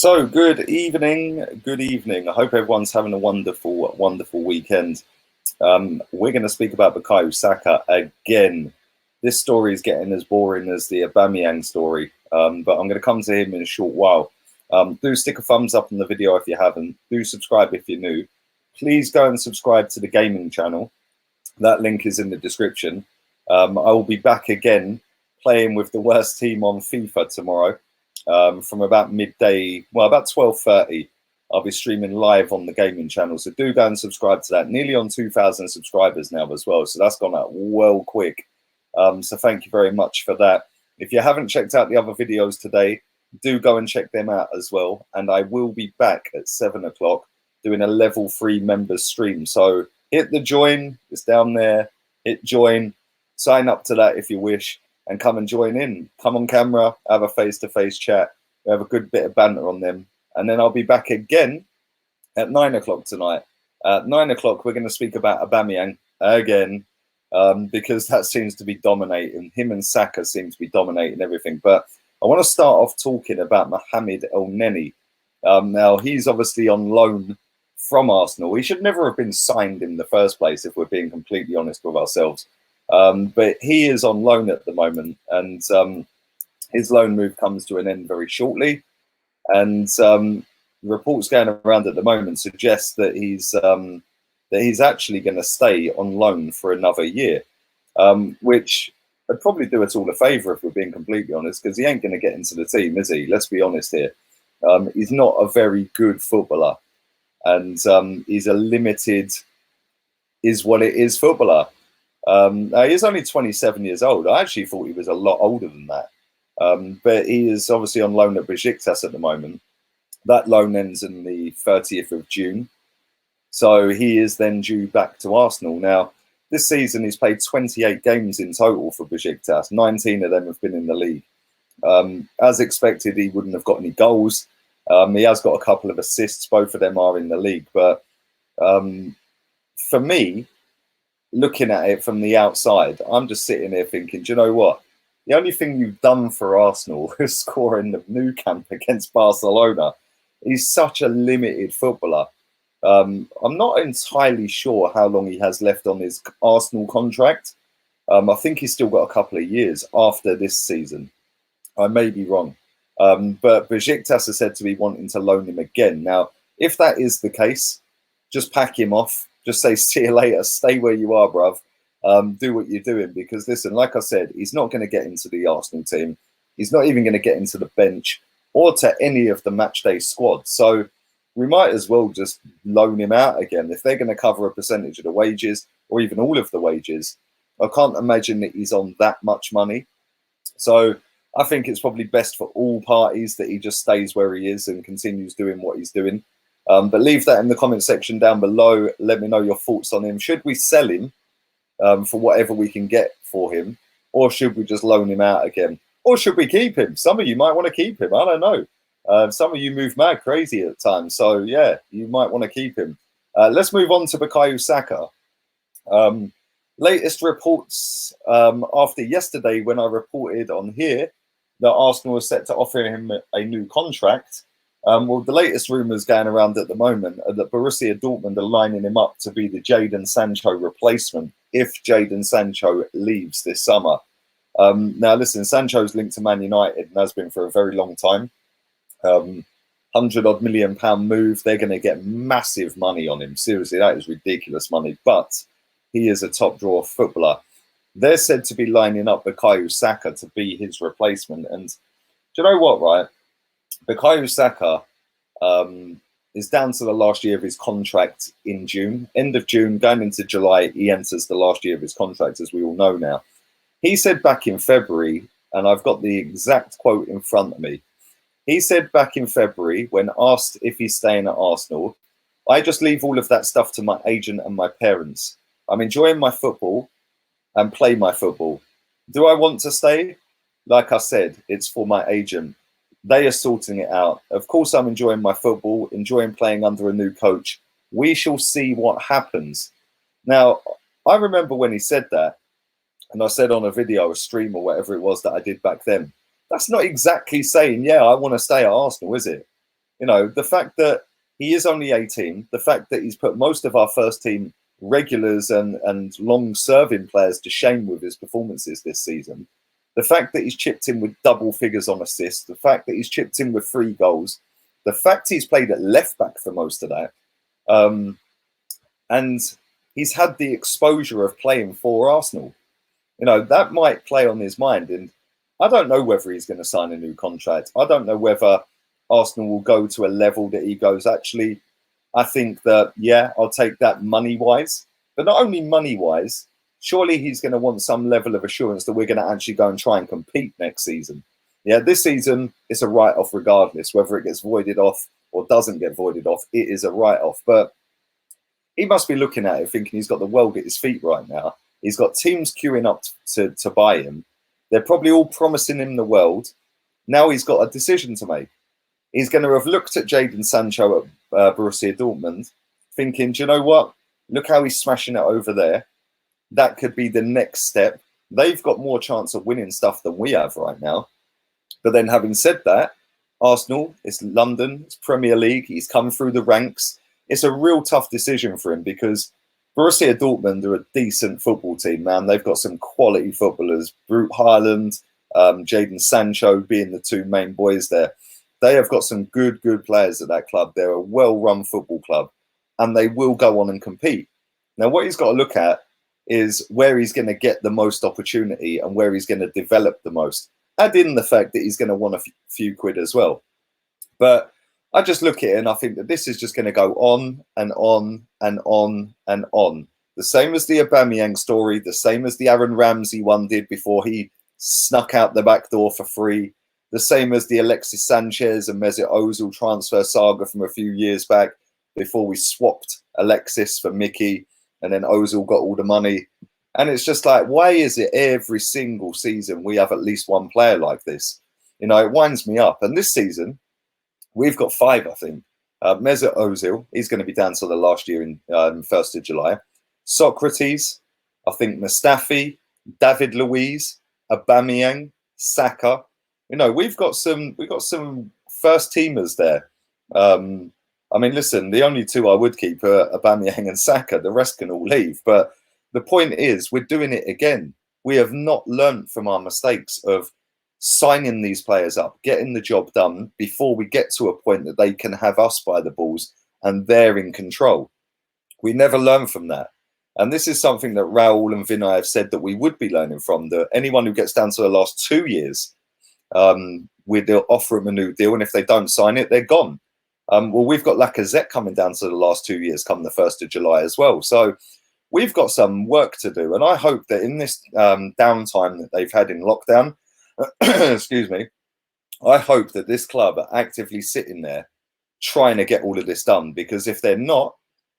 So, good evening. Good evening. I hope everyone's having a wonderful, wonderful weekend. We're going to speak about Bukayo Saka again. This story is getting as boring as the Aubameyang story, but I'm going to come to him in a short while. Do stick a thumbs up on the video if you haven't. Do subscribe if you're new. Please go and subscribe to the gaming channel. That link is in the description. I will be back again playing with the worst team on FIFA tomorrow. From about midday, well, about 12:30, I'll be streaming live on the gaming channel. So do go and subscribe to that. Nearly on 2,000 subscribers now as well. So that's gone out well quick. So thank you very much for that. If you haven't checked out the other videos today, do go and check them out as well. And I will be back at 7 o'clock doing a level 3 members stream. So hit the join, it's down there. Hit join, sign up to that if you wish. And come and join in. Come on camera, have a face-to-face chat. We have a good bit of banter on them. And then I'll be back again at 9 o'clock tonight. At 9 o'clock, we're going to speak about Aubameyang again, because that seems to be dominating. Him and Saka seem to be dominating everything. But I want to start off talking about Mohamed El-Neni. Now, he's obviously on loan from Arsenal. He should never have been signed in the first place, if we're being completely honest with ourselves. But he is on loan at the moment, and his loan move comes to an end very shortly. And reports going around at the moment suggest that he's actually going to stay on loan for another year, which would probably do us all a favour if we're being completely honest, because he ain't going to get into the team, is he? Let's be honest here. He's not a very good footballer, and he's a limited, is what it is footballer. He's only 27 years old. I actually thought he was a lot older than that. But he is obviously on loan at Besiktas at the moment. That loan ends in the 30th of June. So he is then due back to Arsenal. Now, this season he's played 28 games in total for Besiktas. 19 of them have been in the league. As expected, he wouldn't have got any goals. He has got a couple of assists. Both of them are in the league. But for me, looking at it from the outside, I'm just sitting there thinking, do you know what? The only thing you've done for Arsenal is scoring the Nou Camp against Barcelona. He's such a limited footballer. I'm not entirely sure how long he has left on his Arsenal contract. I think he's still got a couple of years after this season. I may be wrong. But Besiktas is said to be wanting to loan him again. Now, if that is the case, just pack him off. Just say, see you later, stay where you are, bruv. Do what you're doing. Because, listen, like I said, he's not going to get into the Arsenal team. He's not even going to get into the bench or to any of the matchday squad. So we might as well just loan him out again. If they're going to cover a percentage of the wages or even all of the wages, I can't imagine that he's on that much money. So I think it's probably best for all parties that he just stays where he is and continues doing what he's doing. But leave that in the comment section down below. Let me know your thoughts on him. Should we sell him for whatever we can get for him? Or should we just loan him out again? Or should we keep him? Some of you might want to keep him. I don't know. Some of you move mad crazy at times. So, yeah, you might want to keep him. Let's move on to Bukayo Saka. Latest reports after yesterday when I reported on here that Arsenal was set to offer him a new contract. Well, the latest rumours going around at the moment are that Borussia Dortmund are lining him up to be the Jadon Sancho replacement if Jadon Sancho leaves this summer. Now, listen, Sancho's linked to Man United and has been for a very long time. £100-odd million move. They're going to get massive money on him. Seriously, that is ridiculous money. But he is a top drawer footballer. They're said to be lining up Bukayo Saka to be his replacement. And do you know what, right? Bukayo Saka is down to the last year of his contract in June. End of June, going into July, he enters the last year of his contract, as we all know now. He said back in February, and I've got the exact quote in front of me. He said back in February, when asked if he's staying at Arsenal, I just leave all of that stuff to my agent and my parents. I'm enjoying my football and play my football. Do I want to stay? Like I said, it's for my agent. They are sorting it out. Of course, I'm enjoying my football, enjoying playing under a new coach. We shall see what happens. Now, I remember when he said that, and I said on a video, a stream or whatever it was that I did back then, that's not exactly saying, yeah, I want to stay at Arsenal, is it? You know, the fact that he is only 18, the fact that he's put most of our first team regulars and long-serving players to shame with his performances this season, the fact that he's chipped in with double figures on assists, the fact that he's chipped in with 3 goals, the fact he's played at left back for most of that, and he's had the exposure of playing for Arsenal. You know, that might play on his mind. And I don't know whether he's going to sign a new contract. I don't know whether Arsenal will go to a level that he goes, actually, I think that, yeah, I'll take that money-wise. But not only money-wise, surely he's going to want some level of assurance that we're going to actually go and try and compete next season. Yeah, this season, it's a write-off regardless. Whether it gets voided off or doesn't get voided off, it is a write-off. But he must be looking at it thinking he's got the world at his feet right now. He's got teams queuing up to buy him. They're probably all promising him the world. Now he's got a decision to make. He's going to have looked at Jadon Sancho at Borussia Dortmund, thinking, do you know what? Look how he's smashing it over there. That could be the next step. They've got more chance of winning stuff than we have right now. But then having said that, Arsenal, it's London, it's Premier League. He's come through the ranks. It's a real tough decision for him because Borussia Dortmund are a decent football team, man. They've got some quality footballers. Brute Haaland, Jadon Sancho being the 2 main boys there. They have got some good players at that club. They're a well-run football club, and they will go on and compete. Now, what he's got to look at is where he's going to get the most opportunity and where he's going to develop the most. Add in the fact that he's going to want a few quid as well. But I just look at it and I think that this is just going to go on and on and on and on. The same as the Aubameyang story, the same as the Aaron Ramsey one did before he snuck out the back door for free, the same as the Alexis Sanchez and Mesut Ozil transfer saga from a few years back before we swapped Alexis for Mickey and then Ozil got all the money. And it's just like, why is it every single season we have at least one player like this? You know, it winds me up. And this season, we've got 5, I think. Mesut Ozil, he's going to be down till the last year in 1st of July. Socrates, I think Mustafi, David Luiz, Aubameyang, Saka. You know, we've got some first teamers there. I mean, listen, the only 2 I would keep are Aubameyang and Saka. The rest can all leave. But the point is, we're doing it again. We have not learnt from our mistakes of signing these players up, getting the job done before we get to a point that they can have us by the balls and they're in control. We never learn from that. And this is something that Raul and Vinay have said that we would be learning from, that anyone who gets down to the last 2 years, they'll offer them a new deal. And if they don't sign it, they're gone. Well, we've got Lacazette coming down to the last 2 years come the 1st of July as well. So we've got some work to do. And I hope that in this downtime that they've had in lockdown, excuse me, I hope that this club are actively sitting there trying to get all of this done, because if they're not,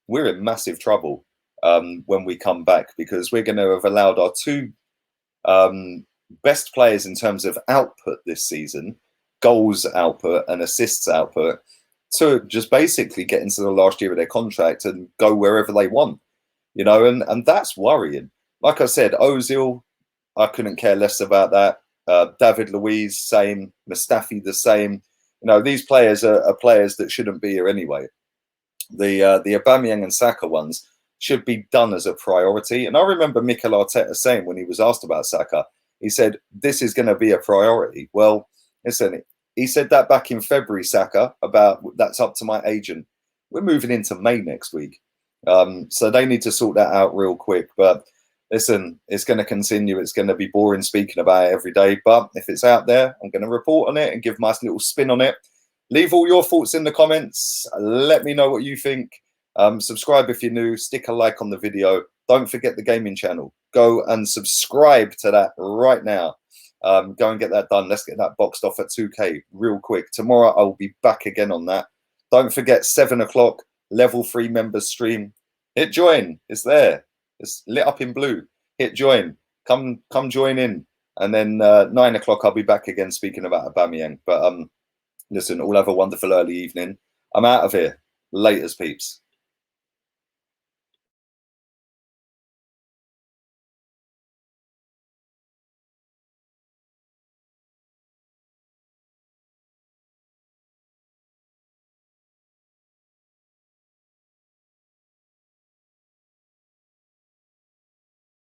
we're in massive trouble when we come back, because we're going to have allowed our 2 best players in terms of output this season, goals output and assists output, to just basically get into the last year of their contract and go wherever they want, you know, and that's worrying. Like I said, Ozil, I couldn't care less about that. David Luiz, same. Mustafi, the same. You know, these players are players that shouldn't be here anyway. The Aubameyang and Saka ones should be done as a priority. And I remember Mikel Arteta saying when he was asked about Saka, he said, this is going to be a priority. Well, listen, he said that back in February, Saka, about that's up to my agent. We're moving into May next week. So they need to sort that out real quick. But listen, it's going to continue. It's going to be boring speaking about it every day. But if it's out there, I'm going to report on it and give my little spin on it. Leave all your thoughts in the comments. Let me know what you think. Subscribe if you're new. Stick a like on the video. Don't forget the gaming channel. Go and subscribe to that right now. Go and get that done. Let's get that boxed off at 2K real quick. Tomorrow I will be back again on that. Don't forget 7 o'clock, level 3 members stream. Hit join. It's there. It's lit up in blue. Hit join. Come join in. And then 9 o'clock I'll be back again speaking about Aubameyang. But listen, all have a wonderful early evening. I'm out of here. Laters, peeps.